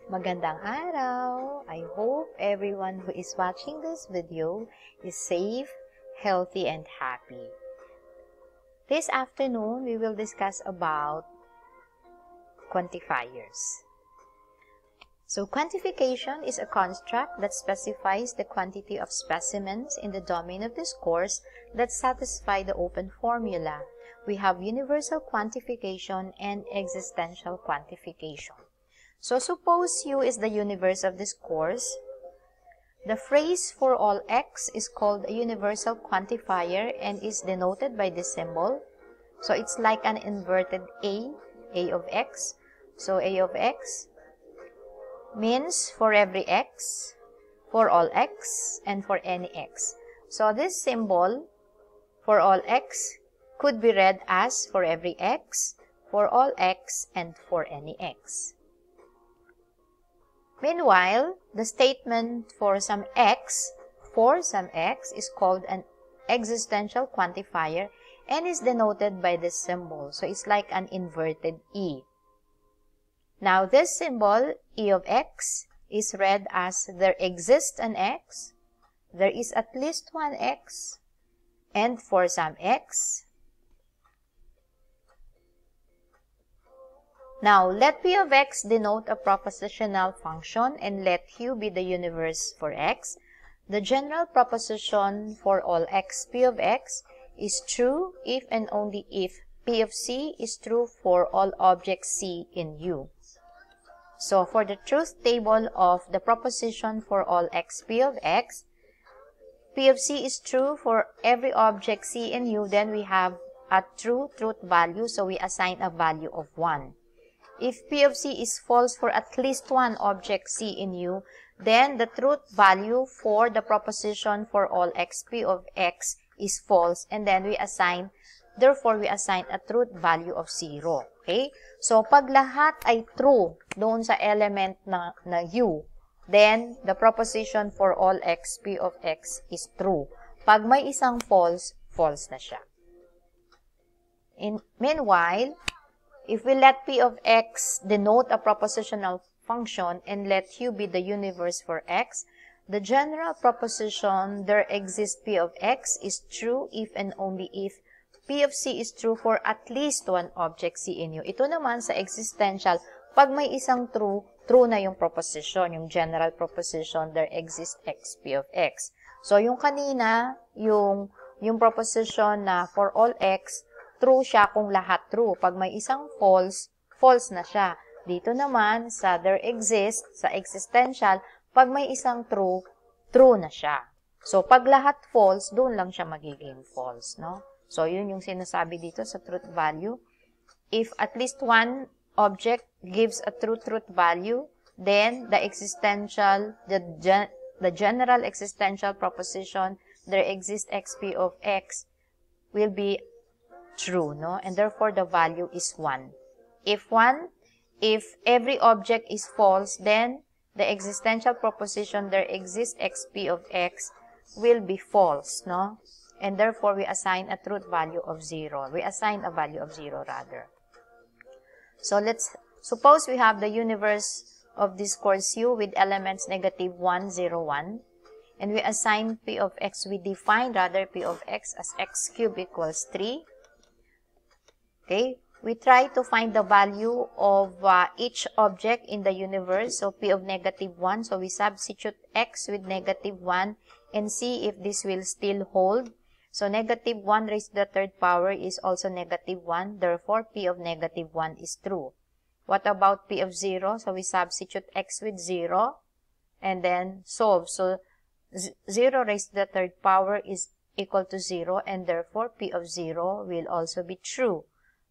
Magandang araw! I hope everyone who is watching this video is safe, healthy, and happy. This afternoon, we will discuss about quantifiers. So, quantification is a construct that specifies the quantity of specimens in the domain of this course that satisfy the open formula. We have universal quantification and existential quantification. So, suppose U is the universe of this course. The phrase for all x is called a universal quantifier and is denoted by this symbol. So, it's like an inverted A of x. So, A of x means for every x, for all x, and for any x. So, this symbol for all x could be read as for every x, for all x, and for any x. Meanwhile, the statement for some x is called an existential quantifier and is denoted by this symbol. So, it's like an inverted E. Now, this symbol, E of x, is read as there exists an x, there is at least one x, and for some x. Now, let P of x denote a propositional function and let Q be the universe for x. The general proposition for all x, P of x, is true if and only if P of C is true for all objects C in U. So, for the truth table of the proposition for all x, P of x, P of C is true for every object C in U, then we have a true truth value, so we assign a value of 1. If P of C is false for at least one object C in U, then the truth value for the proposition for all x, P of x is false, and then therefore we assign a truth value of 0. Okay? So, pag lahat ay true doon sa element na U, then the proposition for all x, P of x is true. Pag may isang false, false na siya. Meanwhile, if we let P of x denote a propositional function and let Q be the universe for x, the general proposition there exists P of x is true if and only if P of C is true for at least one object C in U. Ito naman sa existential, pag may isang true, true na yung proposition, yung general proposition, there exists x, P of x. So, yung kanina, yung proposition na for all x, true siya kung lahat true. Pag may isang false, false na siya. Dito naman, sa there exists, sa existential, pag may isang true, true na siya. So, pag lahat false, doon lang siya magiging false, no? So, yun yung sinasabi dito sa truth value. If at least one object gives a true truth value, then the general existential proposition, there exists x, P of x, will be true, no? And therefore, the value is 1. If every object is false, then the existential proposition, there exists x, P of x, will be false, no? And therefore, we assign a truth value of 0. We assign a value of 0 rather. So, let's suppose we have the universe of this course U with elements negative 1, 0, 1. And we assign P of x, we define rather P of x as x cubed equals 3. Okay, we try to find the value of each object in the universe. So, P of negative 1. So, we substitute x with negative 1 and see if this will still hold. So, negative 1 raised to the third power is also negative 1. Therefore, P of negative 1 is true. What about P of 0? So, we substitute x with 0 and then solve. So, 0 raised to the third power is equal to 0 and therefore, P of 0 will also be true.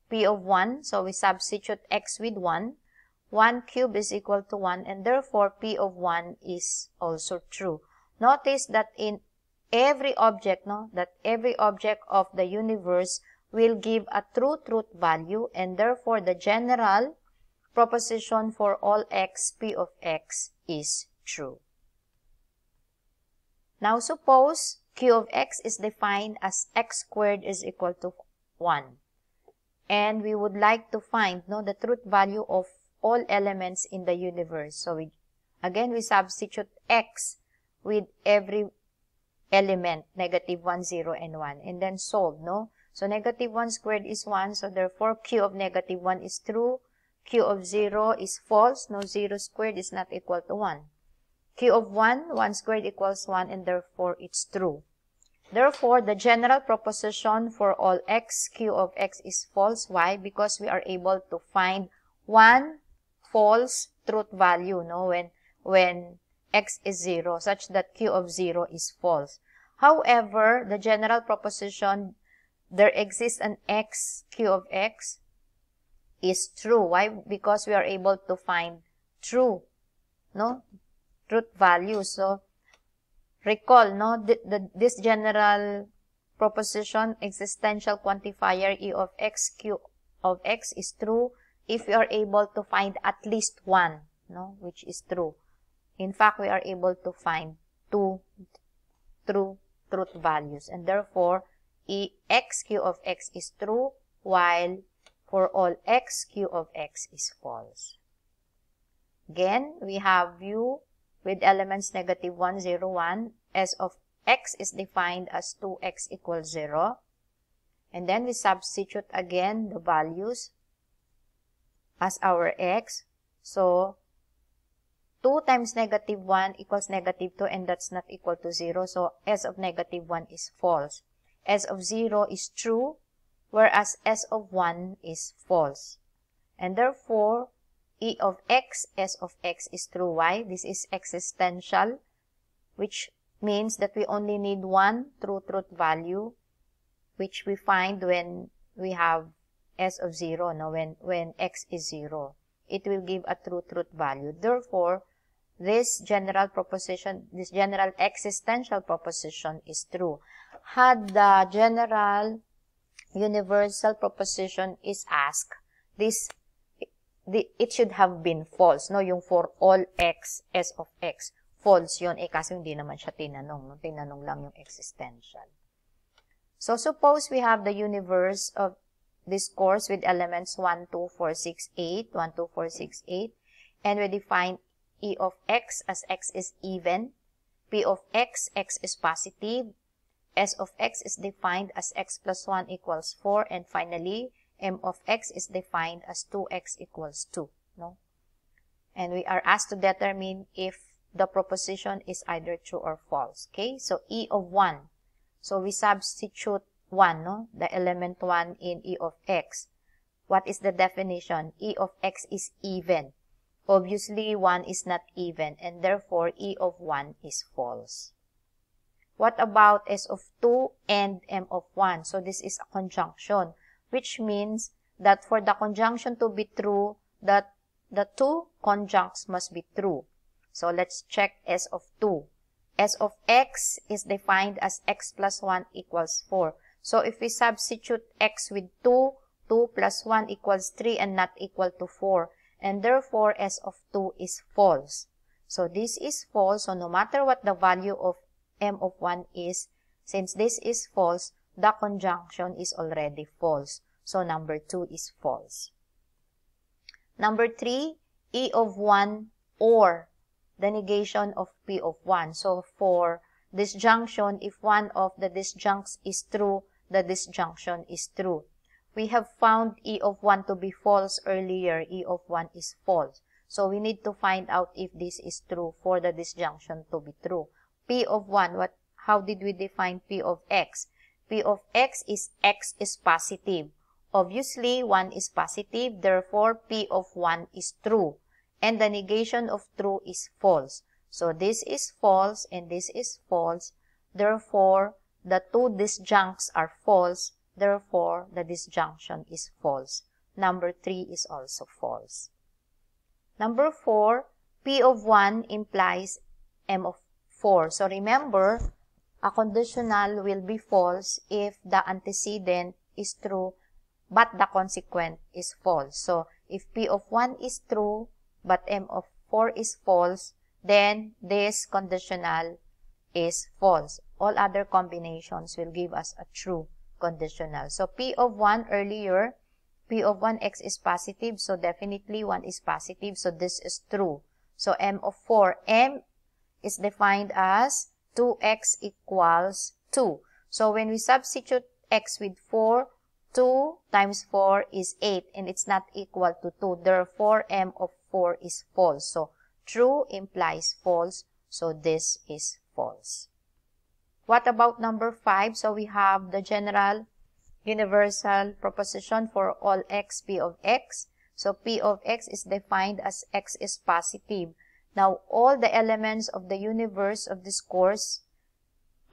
P of 1, so we substitute x with 1. 1 cubed is equal to 1 and therefore, P of 1 is also true. Notice that in every object, every object of the universe will give a true truth value and therefore, the general proposition for all x, P of x is true. Now, suppose Q of x is defined as x squared is equal to 1. And we would like to find the truth value of all elements in the universe. So we substitute x with every element, negative 1, 0, and 1, and then solve, no? So negative 1 squared is 1, so therefore q of negative 1 is true, q of 0 is false, no, 0 squared is not equal to 1. Q of 1, 1 squared equals 1, and therefore it's true. Therefore, the general proposition for all x, q of x is false. Why? Because we are able to find one false truth value, no, when x is 0, such that q of 0 is false. However, the general proposition, there exists an x, q of x, is true. Why? Because we are able to find true, no, truth value. So, recall, no, this general proposition, existential quantifier E of x, q of x is true if we are able to find at least one, no, which is true. In fact, we are able to find two true truth values, and therefore x, q of x is true, while for all x, q of x is false. Again, we have u with elements negative 1, 0, 1. S of x is defined as 2x equals 0. And then we substitute again the values as our x. So, 2 times negative 1 equals negative 2, and that's not equal to 0. So, S of negative 1 is false. S of 0 is true, whereas S of 1 is false. And therefore, E of x, S of x is true. Why? This is existential, which means that we only need one true truth value, which we find when we have S of 0, no, when x is 0. It will give a true truth value. Therefore, this general proposition, this general existential proposition is true. Had the general universal proposition is asked, it should have been false, no? Yung for all x, S of x. False yun. Kasi hindi naman siya tinanong, no? Tinanong lang yung existential. So, suppose we have the universe of this course with elements 1, 2, 4, 6, 8, 1, 2, 4, 6, 8, and we define E of x as x is even, P of x, x is positive, S of x is defined as x plus 1 equals 4, and finally, M of x is defined as 2x equals 2, no? And we are asked to determine if the proposition is either true or false, okay? So, E of 1. So, we substitute 1, no? The element 1 in E of x. What is the definition? E of x is even. Obviously, 1 is not even, and therefore, E of 1 is false. What about S of 2 and M of 1? So, this is a conjunction, which means that for the conjunction to be true, that the two conjuncts must be true. So, let's check S of 2. S of x is defined as x plus 1 equals 4. So, if we substitute x with 2, 2 plus 1 equals 3 and not equal to 4. And therefore, S of 2 is false. So, this is false. So, no matter what the value of M of 1 is, since this is false, the conjunction is already false. So, number 2 is false. Number 3, E of 1 or the negation of P of 1. So, for disjunction, if one of the disjuncts is true, the disjunction is true. We have found E of 1 to be false earlier. E of 1 is false. So, we need to find out if this is true for the disjunction to be true. P of 1, how did we define P of x? P of x is positive. Obviously, 1 is positive, therefore, P of 1 is true. And the negation of true is false. So, this is false and this is false. Therefore, the two disjuncts are false. Therefore, the disjunction is false. Number 3 is also false. Number 4, P of 1 implies M of 4. So, remember, a conditional will be false if the antecedent is true, but the consequent is false. So, if P of 1 is true, but M of 4 is false, then this conditional is false. All other combinations will give us a true conditional. So, P of 1 earlier, P of 1x is positive, so definitely 1 is positive, so this is true. So M of 4, M is defined as 2x equals 2. So when we substitute x with 4, 2 times 4 is 8, and it's not equal to 2. Therefore, M of 4 is false. So true implies false, so this is false. What about number 5? So we have the general universal proposition for all x, P of x. So P of x is defined as x is positive. Now, all the elements of the universe of this course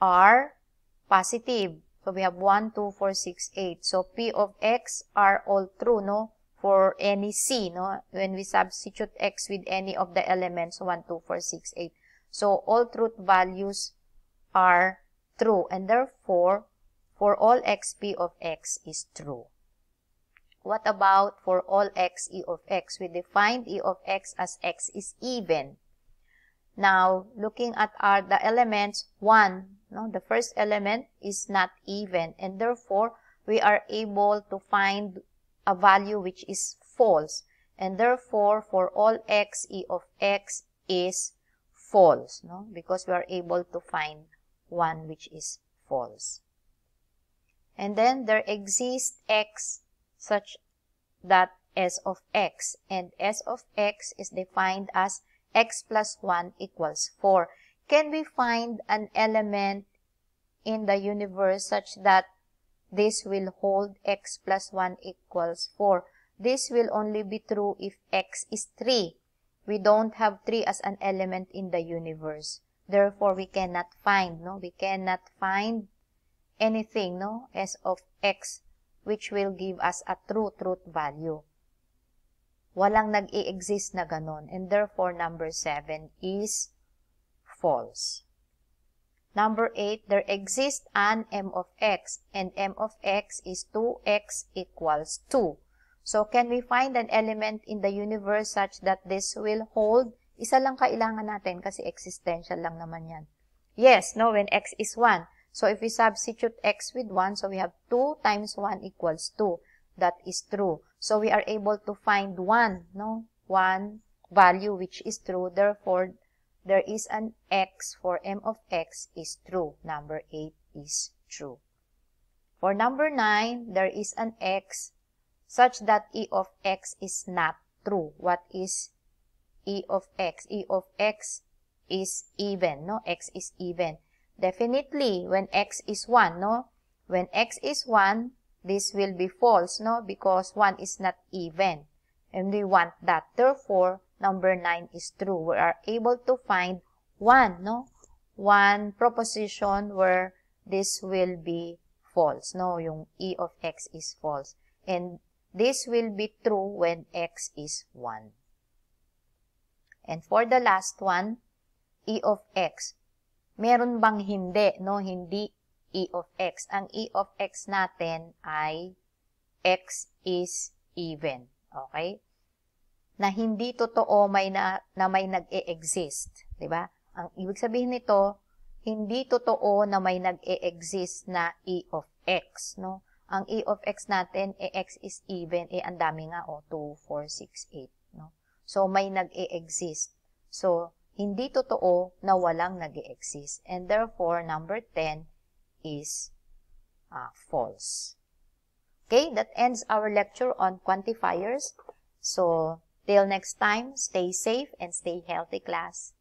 are positive. So we have 1, 2, 4, 6, 8. So P of x are all true, no? For any C, no? When we substitute x with any of the elements, 1, 2, 4, 6, 8. So all truth values are true. And therefore, for all x, P of x is true. What about for all x, E of x? We defined E of x as x is even. Now, looking at the elements, 1, no, the first element is not even, and therefore, we are able to find a value which is false. And therefore, for all x, E of x is false, no? Because we are able to find one which is false. And then there exists x such that S of x, and S of x is defined as x plus 1 equals 4. Can we find an element in the universe such that this will hold x plus 1 equals 4? This will only be true if x is 3. We don't have 3 as an element in the universe. Therefore, we cannot find, no? We cannot find anything, no? S of x which will give us a true truth value. Walang nag-i-exist na ganon, and therefore number 7 is false. Number 8, there exists an M of x, and M of x is 2x equals 2. So, can we find an element in the universe such that this will hold? Isa lang kailangan natin kasi existential lang naman yan. Yes, no, when x is 1. So, if we substitute x with 1, so we have 2 times 1 equals 2. That is true. So, we are able to find 1, no? 1 value which is true. Therefore, there is an x for M of x is true. Number 8 is true. For number 9, there is an x such that E of x is not true. What is E of x? E of x is even, no? X is even. Definitely, when x is 1, no? When x is 1, this will be false, no? Because 1 is not even. And we want that. Therefore, number 9 is true. We are able to find 1, no? 1 proposition where this will be false, no? Yung E of x is false. And this will be true when x is 1. And for the last one, E of x. Meron bang hindi, no? Hindi E of x. Ang E of x natin ay x is even. Okay? Na hindi totoo na may nag-e-exist. Diba? Ang ibig sabihin nito, hindi totoo na may nag-e-exist na E of x. No? Ang E of x natin, x is even, ang dami nga, 2, 4, 6, 8. No? So, may nag-e-exist. So, hindi totoo na walang nag-e-exist. And therefore, number 10 is false. Okay, that ends our lecture on quantifiers. So, till next time, stay safe and stay healthy, class.